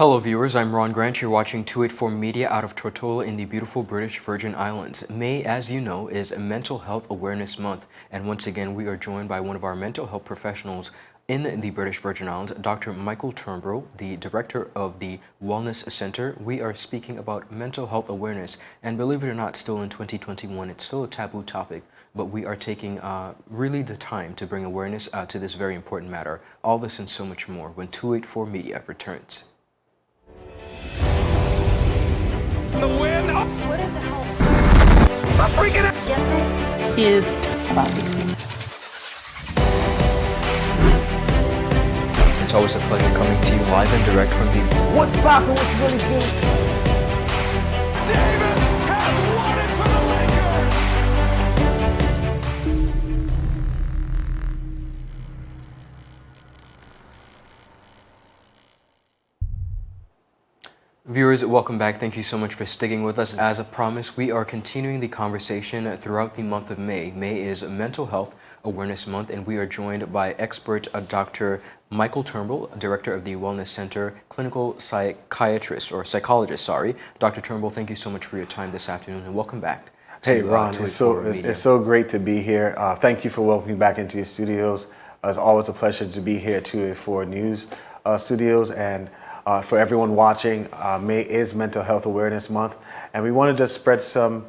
Hello viewers, I'm Ron Grant. You're watching 284 Media out of Tortola in the beautiful British Virgin Islands. May, as you know, is Mental Health Awareness Month, and once again we are joined by one of our mental health professionals in the British Virgin Islands, Dr. Michael Turnbull, the director of the Wellness Center. We are speaking about mental health awareness, and believe it or not, still in 2021, it's still a taboo topic, but we are taking really the time to bring awareness to this very important matter. All this and so much more when 284 Media returns. The win of What are the health I'm freaking out. different? Is about these people. It's always a pleasure coming to you live and direct from the What's poppin'? What's really good? Davis has won it for the Lakers. Viewers, welcome back. Thank you so much for sticking with us. As promised, we are continuing the conversation throughout the month of May. May is Mental Health Awareness Month, and we are joined by expert Dr. Michael Turnbull, director of the Wellness Center, clinical psychologist. Dr. Turnbull, thank you so much for your time this afternoon, and welcome back. Hey, Ron, it's so great to be here. Thank you for welcoming me back into your studios. It's always a pleasure to be here at 284 News Studios, and for everyone watching, May is Mental Health Awareness Month, and we wanted to spread some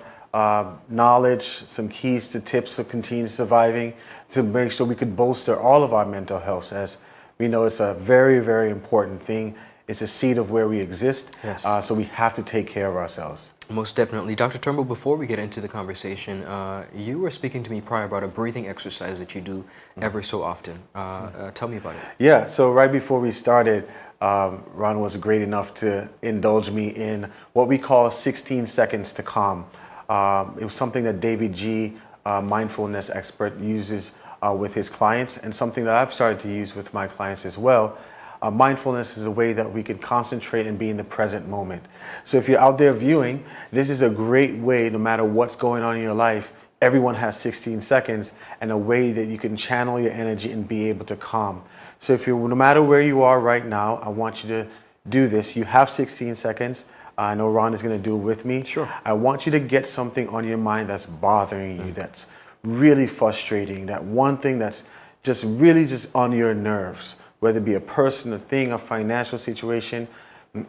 knowledge, some keys to tips for continuing surviving, to make sure we could bolster all of our mental health, as we know it's a very, very important thing. It's a seed of where we exist, Yes. So we have to take care of ourselves. Most definitely. Dr. Turnbull, before we get into the conversation, you were speaking to me prior about a breathing exercise that you do ever so often. Tell me about it. Yeah, so right before we started, Ron was great enough to indulge me in what we call 16 seconds to calm. It was something that David G., mindfulness expert, uses with his clients, and something that I've started to use with my clients as well. Mindfulness is a way that we can concentrate and be in the present moment. So if you're out there viewing, this is a great way, no matter what's going on in your life, everyone has 16 seconds and a way that you can channel your energy and be able to calm. So if no matter where you are right now, I want you to do this. You have 16 seconds. I know Ron is going to do it with me. Sure. I want you to get something on your mind that's bothering you, that's really frustrating, that one thing that's just really just on your nerves, whether it be a person, a thing, a financial situation.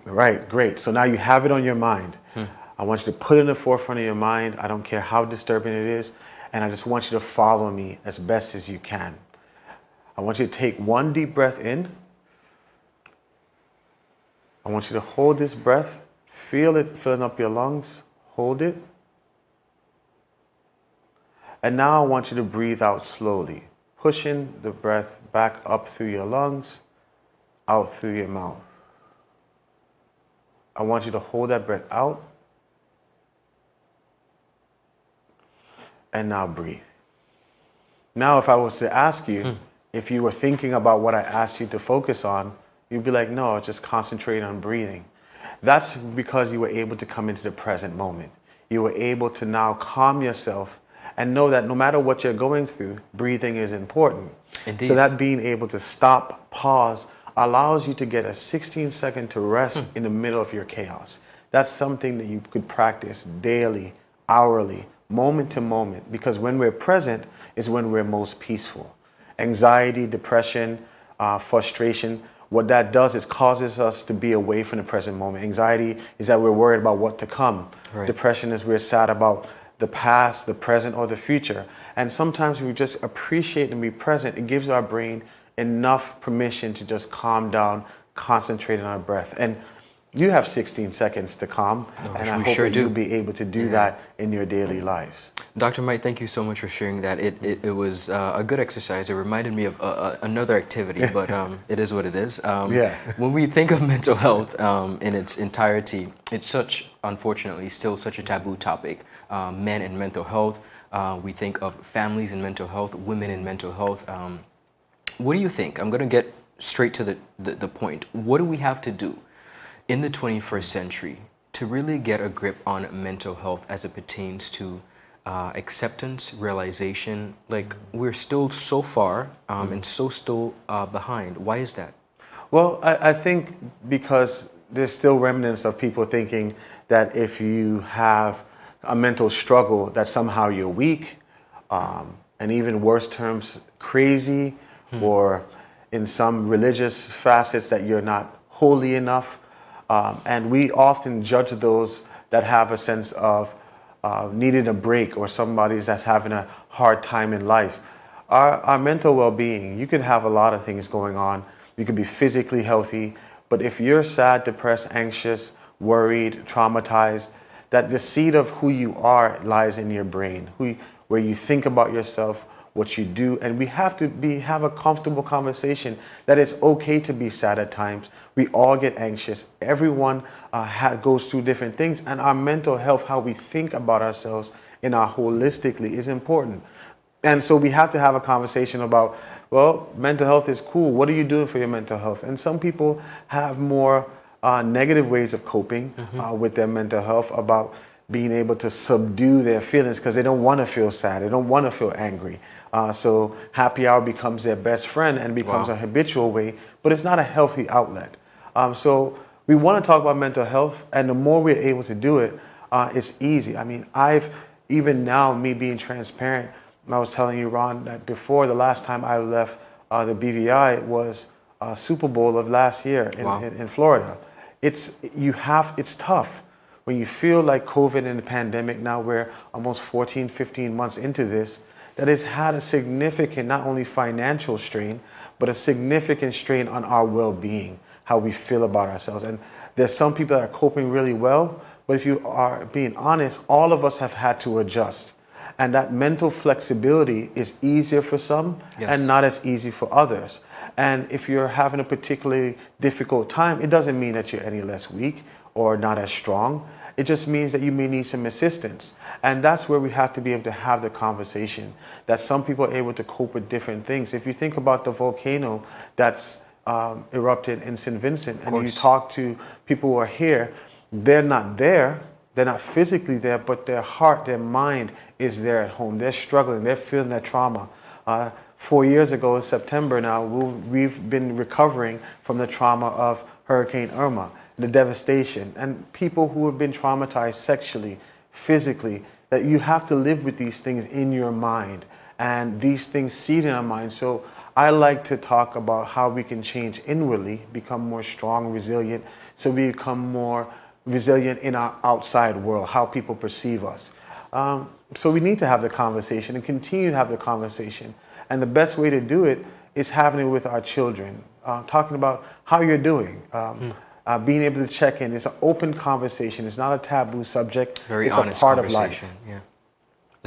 Right, great. So now you have it on your mind. I want you to put it in the forefront of your mind. I don't care how disturbing it is. And I just want you to follow me as best as you can. I want you to take one deep breath in. I want you to hold this breath. Feel it filling up your lungs. Hold it. And now I want you to breathe out slowly, pushing the breath back up through your lungs, out through your mouth. I want you to hold that breath out. And now breathe. Now, if I was to ask you, if you were thinking about what I asked you to focus on, you'd be like, no, just concentrate on breathing. That's because you were able to come into the present moment. You were able to now calm yourself and know that no matter what you're going through, breathing is important. Indeed. So that being able to stop, pause, allows you to get a 16-second to rest in the middle of your chaos. That's something that you could practice daily, hourly, moment to moment, because when we're present is when we're most peaceful. Anxiety, depression, frustration, what that does is causes us to be away from the present moment. Anxiety is that we're worried about what to come. Right. Depression is we're sad about the past, the present, or the future. And sometimes we just appreciate and be present. It gives our brain enough permission to just calm down, concentrate on our breath. And you have 16 seconds to calm, and I hope that you'll be able to do that in your daily lives. Dr. Mike, thank you so much for sharing that. It was a good exercise. It reminded me of another activity, but it is what it is. When we think of mental health in its entirety, it's unfortunately, still such a taboo topic. Men and mental health. We think of families and mental health, women and mental health. What do you think? I'm going to get straight to the point. What do we have to do in the 21st century to really get a grip on mental health as it pertains to acceptance, realization? Like, we're still so far and so still behind. Why is that? Well, I think because there's still remnants of people thinking that if you have a mental struggle, that somehow you're weak, and even worse terms, crazy, or in some religious facets that you're not holy enough. And we often judge those that have a sense of needing a break, or somebody's that's having a hard time in life. Our mental well-being, you could have a lot of things going on. You could be physically healthy, but if you're sad, depressed, anxious, worried, traumatized, that the seed of who you are lies in your brain, where you think about yourself, what you do, and we have to have a comfortable conversation that it's okay to be sad at times. We all get anxious. Everyone goes through different things, and our mental health, how we think about ourselves in our holistically, is important. And so we have to have a conversation about, well, mental health is cool. What are you doing for your mental health? And some people have more negative ways of coping with their mental health, about being able to subdue their feelings because they don't want to feel sad. They don't want to feel angry. So happy hour becomes their best friend and becomes a habitual way, but it's not a healthy outlet. So we want to talk about mental health, and the more we're able to do it, it's easy. I mean, even now, me being transparent, I was telling you, Ron, that before the last time I left the BVI was Super Bowl of last year in Florida. It's tough when you feel like COVID and the pandemic, now we're almost 14, 15 months into this, that it's had a significant, not only financial strain, but a significant strain on our well-being, how we feel about ourselves. And there's some people that are coping really well, but if you are being honest, all of us have had to adjust. And that mental flexibility is easier for some and not as easy for others. And if you're having a particularly difficult time, it doesn't mean that you're any less weak or not as strong. It just means that you may need some assistance. And that's where we have to be able to have the conversation, that some people are able to cope with different things. If you think about the volcano that's erupted in St. Vincent, and you talk to people who are here, they're not there. They're not physically there, but their heart, their mind is there at home. They're struggling. They're feeling that trauma. 4 years ago in September now, we've been recovering from the trauma of Hurricane Irma, the devastation, and people who have been traumatized sexually, physically, that you have to live with these things in your mind, and these things seed in our mind. So I like to talk about how we can change inwardly, become more strong, resilient, so we become more resilient in our outside world, how people perceive us. So we need to have the conversation and continue to have the conversation. And the best way to do it is having it with our children, talking about how you're doing, being able to check in. It's an open conversation. It's not a taboo subject. Very it's honest a part conversation. of life. Yeah.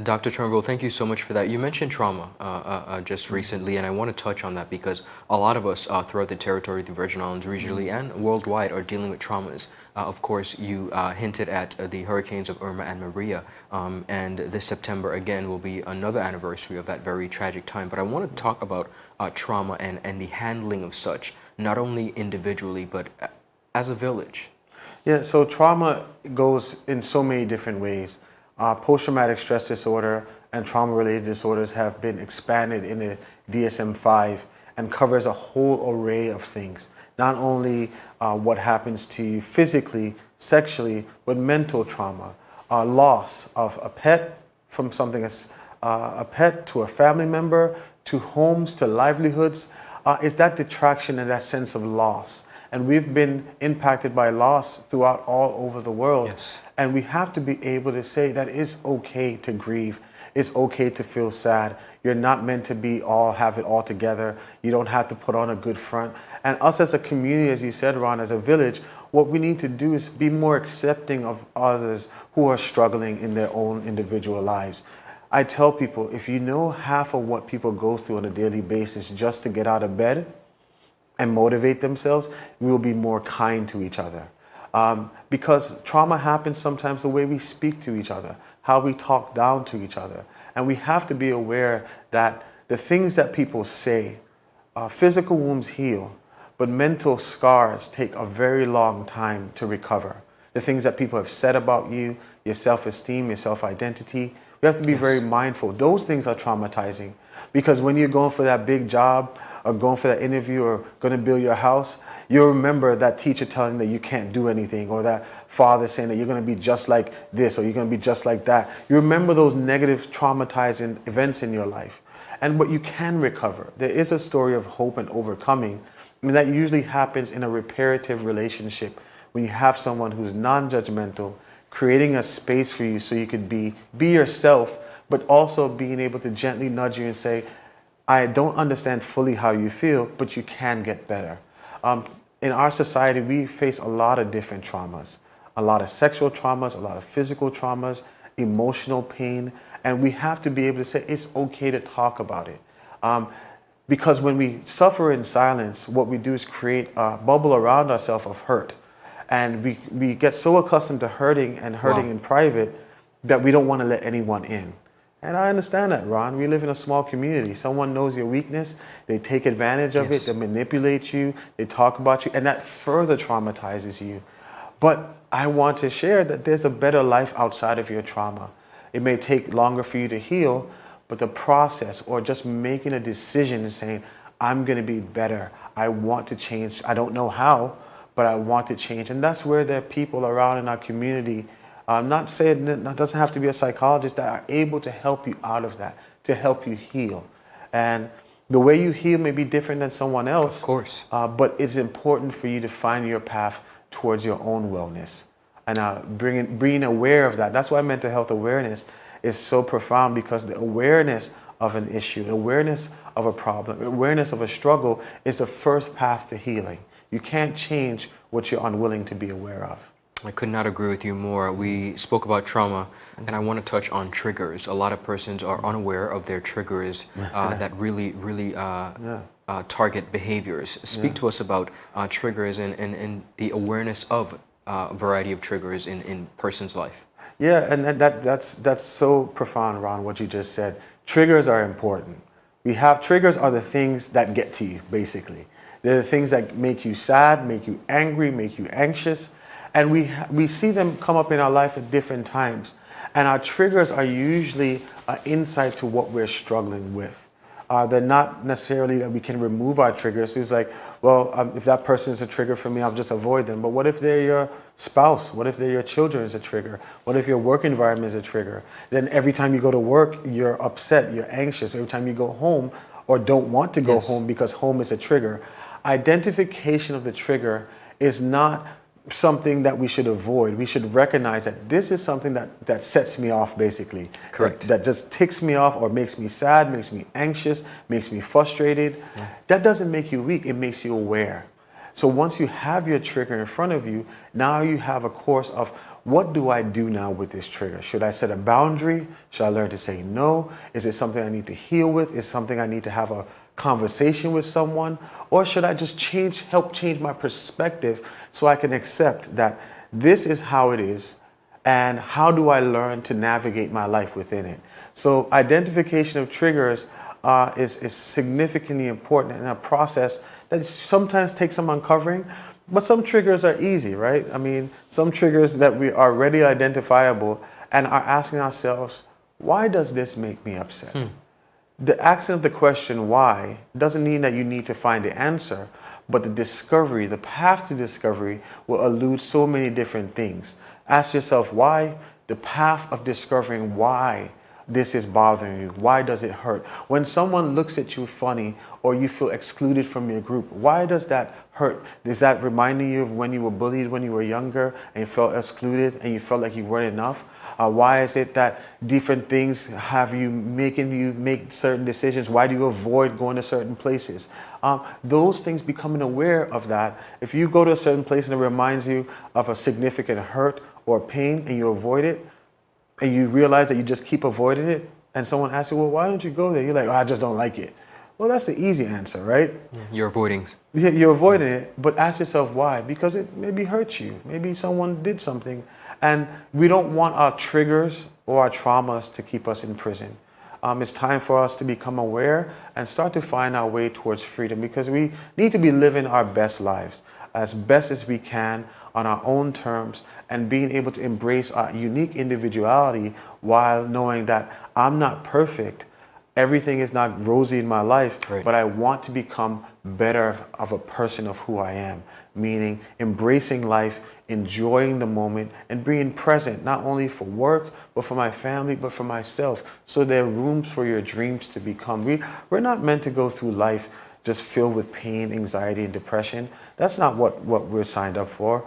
Dr. Turnbull, thank you so much for that. You mentioned trauma just recently, and I want to touch on that because a lot of us throughout the territory, the Virgin Islands regionally and worldwide, are dealing with traumas. Of course, you hinted at the hurricanes of Irma and Maria, and this September again will be another anniversary of that very tragic time. But I want to talk about trauma and the handling of such, not only individually, but as a village. Yeah, so trauma goes in so many different ways. Post-traumatic stress disorder and trauma-related disorders have been expanded in the DSM-5 and covers a whole array of things. Not only what happens to you physically, sexually, but mental trauma, loss of a pet from something as a pet to a family member, to homes, to livelihoods. It's that detraction and that sense of loss. And we've been impacted by loss throughout all over the world. Yes. And we have to be able to say that it's okay to grieve. It's okay to feel sad. You're not meant to have it all together. You don't have to put on a good front. And us as a community, as you said, Ron, as a village, what we need to do is be more accepting of others who are struggling in their own individual lives. I tell people, if you know half of what people go through on a daily basis just to get out of bed and motivate themselves, we will be more kind to each other. Because trauma happens sometimes the way we speak to each other, how we talk down to each other. And we have to be aware that the things that people say, physical wounds heal, but mental scars take a very long time to recover. The things that people have said about you, your self-esteem, your self-identity, we have to be very mindful. Those things are traumatizing, because when you're going for that big job or going for that interview or going to build your house, You'll remember that teacher telling that you can't do anything, or that father saying that you're going to be just like this or you're going to be just like that. You remember those negative traumatizing events in your life. But you can recover. There is a story of hope and overcoming. I mean, that usually happens in a reparative relationship when you have someone who's non-judgmental, creating a space for you so you could be yourself, but also being able to gently nudge you and say, I don't understand fully how you feel, but you can get better. In our society, we face a lot of different traumas, a lot of sexual traumas, a lot of physical traumas, emotional pain, and we have to be able to say it's okay to talk about it. Because when we suffer in silence, what we do is create a bubble around ourselves of hurt. And we get so accustomed to hurting in private that we don't want to let anyone in. And I understand that, Ron. We live in a small community. Someone knows your weakness. They take advantage of it. They manipulate you. They talk about you. And that further traumatizes you. But I want to share that there's a better life outside of your trauma. It may take longer for you to heal, but the process, or just making a decision and saying, I'm going to be better. I want to change. I don't know how, but I want to change. And that's where there are people around in our community, not saying it doesn't have to be a psychologist, that are able to help you out of that, to help you heal. And the way you heal may be different than someone else. Of course. But it's important for you to find your path towards your own wellness. And being aware of that. That's why mental health awareness is so profound, because the awareness of an issue, awareness of a problem, awareness of a struggle is the first path to healing. You can't change what you're unwilling to be aware of. I could not agree with you more. We spoke about trauma, and I want to touch on triggers. A lot of persons are unaware of their triggers that really target behaviors. Speak to us about triggers and the awareness of a variety of triggers in person's life. Yeah, and that's so profound, Ron, what you just said. Triggers are important. Triggers are the things that get to you, basically. They're the things that make you sad, make you angry, make you anxious. And we see them come up in our life at different times. And our triggers are usually an insight to what we're struggling with. They're not necessarily that we can remove our triggers. It's like, well, if that person is a trigger for me, I'll just avoid them. But what if they're your spouse? What if they're your children is a trigger? What if your work environment is a trigger? Then every time you go to work, you're upset, you're anxious. Every time you go home or don't want to go home because home is a trigger. Identification of the trigger is not something that we should avoid. We should recognize that this is something that sets me off, basically. Correct. That just ticks me off or makes me sad, makes me anxious, makes me frustrated. Yeah. That doesn't make you weak, it makes you aware. So once you have your trigger in front of you, now you have a course of, what do I do now with this trigger? Should I set a boundary? Should I learn to say no? Is it something I need to heal with? Is it something I need to have a conversation with someone? Or should I just help change my perspective so I can accept that this is how it is, and how do I learn to navigate my life within it? So identification of triggers is significantly important in a process that sometimes takes some uncovering, but some triggers are easy, right? I mean, some triggers that we are readily identifiable and are asking ourselves, why does this make me upset? The asking of the question why doesn't mean that you need to find the answer, but the discovery, the path to discovery will elude so many different things. Ask yourself why, the path of discovering why this is bothering you. Why does it hurt? When someone looks at you funny or you feel excluded from your group, why does that hurt? Is that reminding you of when you were bullied when you were younger and you felt excluded and you felt like you weren't enough? Why is it that different things have you making you make certain decisions? Why do you avoid going to certain places? Those things, becoming aware of that. If you go to a certain place and it reminds you of a significant hurt or pain and you avoid it, and you realize that you just keep avoiding it, and someone asks you, well, why don't you go there? You're like, oh, I just don't like it. Well, that's the easy answer, right? Yeah, you're avoiding. Yeah, you're avoiding it, but ask yourself why. Because it maybe hurts you. Maybe someone did something. And we don't want our triggers or our traumas to keep us in prison. It's time for us to become aware and start to find our way towards freedom, because we need to be living our best lives as best as we can on our own terms, and being able to embrace our unique individuality while knowing that I'm not perfect. Everything is not rosy in my life, right, but I want to become better of a person of who I am, meaning embracing life, enjoying the moment, and being present, not only for work, but for my family, but for myself. So there are rooms for your dreams to become. We're not meant to go through life just filled with pain, anxiety, and depression. That's not what we're signed up for.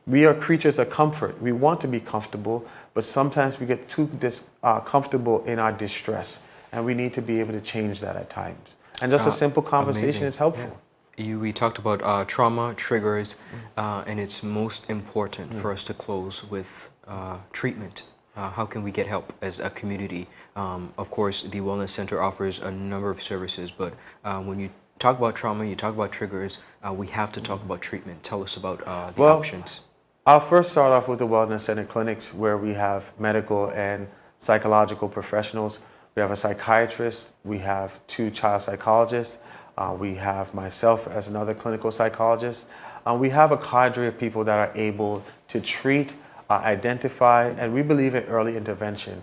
We are creatures of comfort. We want to be comfortable, but sometimes we get too comfortable in our distress, and we need to be able to change that at times. And just a simple conversation Amazing. is helpful. Yeah. We talked about trauma, triggers, and it's most important for us to close with treatment. How can we get help as a community? Of course, the Wellness Center offers a number of services, but when you talk about trauma, you talk about triggers, we have to talk about treatment. Tell us about the options. I'll first start off with the Wellness Center clinics, where we have medical and psychological professionals. We have a psychiatrist, we have 2 child psychologists, we have myself as another clinical psychologist. We have a cadre of people that are able to treat, identify, and we believe in early intervention.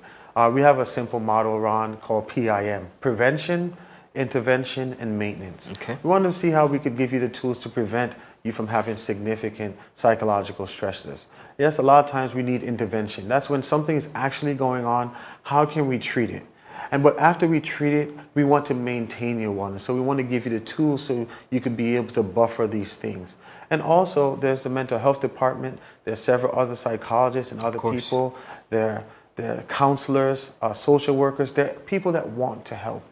We have a simple model, Ron, called PIM, prevention, intervention, and maintenance. Okay. We wanted to see how we could give you the tools to prevent you from having significant psychological stresses. Yes, a lot of times we need intervention. That's when something is actually going on. How can we treat it? But after we treat it, we want to maintain your wellness. So we want to give you the tools so you can be able to buffer these things. And also, there's the mental health department. There's several other psychologists and other people. There are counselors, social workers. There are people that want to help.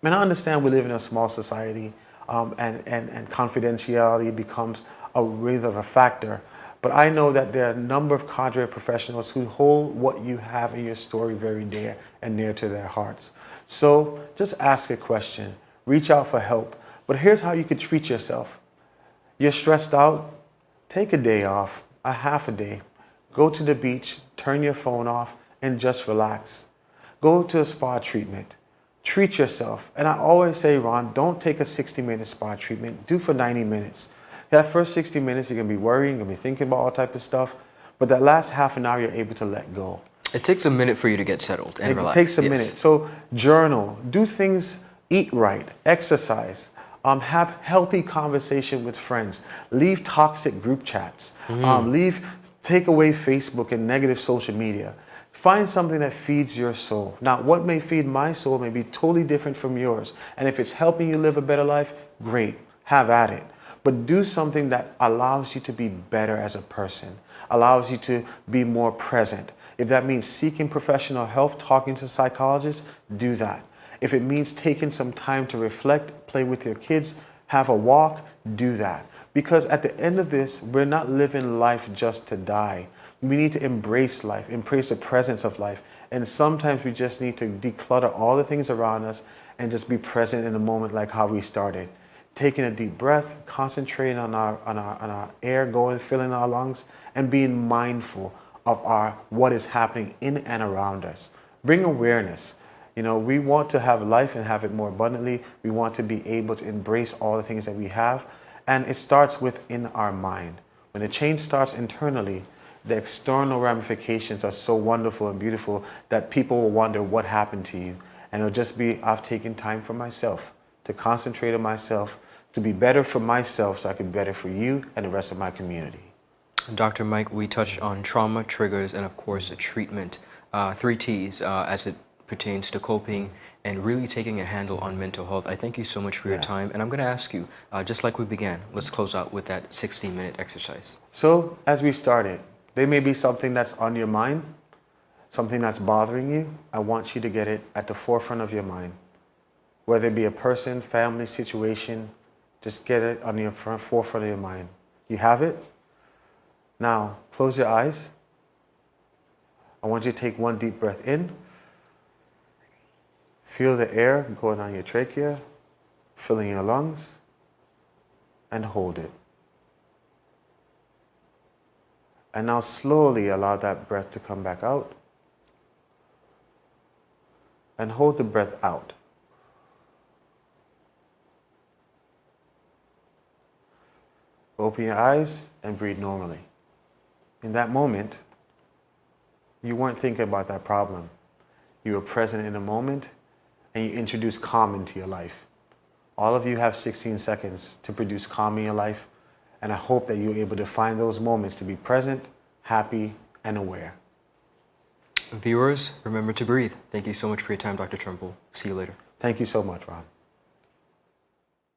And I understand we live in a small society, and confidentiality becomes a really of a factor. But I know that there are a number of cadre professionals who hold what you have in your story very dear and near to their hearts. So just ask a question, reach out for help. But here's how you could treat yourself. You're stressed out, take a day off, a half a day. Go to the beach, turn your phone off, and just relax. Go to a spa treatment. Treat yourself. And I always say, Ron, don't take a 60-minute spa treatment. Do for 90 minutes. That first 60 minutes, you're going to be worrying, you're going to be thinking about all type of stuff. But that last half an hour, you're able to let go. It takes a minute for you to get settled and relax. It takes a minute. So journal, do things, eat right, exercise, have healthy conversation with friends, leave toxic group chats, take away Facebook and negative social media. Find something that feeds your soul. Now, what may feed my soul may be totally different from yours. And if it's helping you live a better life, great, have at it. But do something that allows you to be better as a person, allows you to be more present. If that means seeking professional help, talking to psychologists, do that. If it means taking some time to reflect, play with your kids, have a walk, do that. Because at the end of this, we're not living life just to die. We need to embrace life, embrace the presence of life. And sometimes we just need to declutter all the things around us and just be present in the moment, like how we started. Taking a deep breath, concentrating on our air going, filling our lungs, and being mindful of what is happening in and around us. Bring awareness. You know, we want to have life and have it more abundantly. We want to be able to embrace all the things that we have. And it starts within our mind. When the change starts internally, the external ramifications are so wonderful and beautiful that people will wonder what happened to you. And it'll just be, I've taken time for myself, to concentrate on myself, to be better for myself so I can be better for you and the rest of my community. Dr. Mike, we touched on trauma, triggers, and of course, a treatment. 3 T's as it pertains to coping and really taking a handle on mental health. I thank you so much for your time. And I'm going to ask you, just like we began, let's close out with that 60-minute exercise. So as we started, there may be something that's on your mind, something that's bothering you. I want you to get it at the forefront of your mind. Whether it be a person, family, situation, just get it on your forefront of your mind. You have it? Now, close your eyes. I want you to take one deep breath in. Feel the air going down your trachea, filling your lungs, and hold it. And now slowly allow that breath to come back out. And hold the breath out. Open your eyes and breathe normally. In that moment, you weren't thinking about that problem. You were present in the moment and you introduced calm into your life. All of you have 16 seconds to produce calm in your life, and I hope that you're able to find those moments to be present, happy, and aware. Viewers, remember to breathe. Thank you so much for your time, Dr. Turnbull. See you later. Thank you so much, Ron.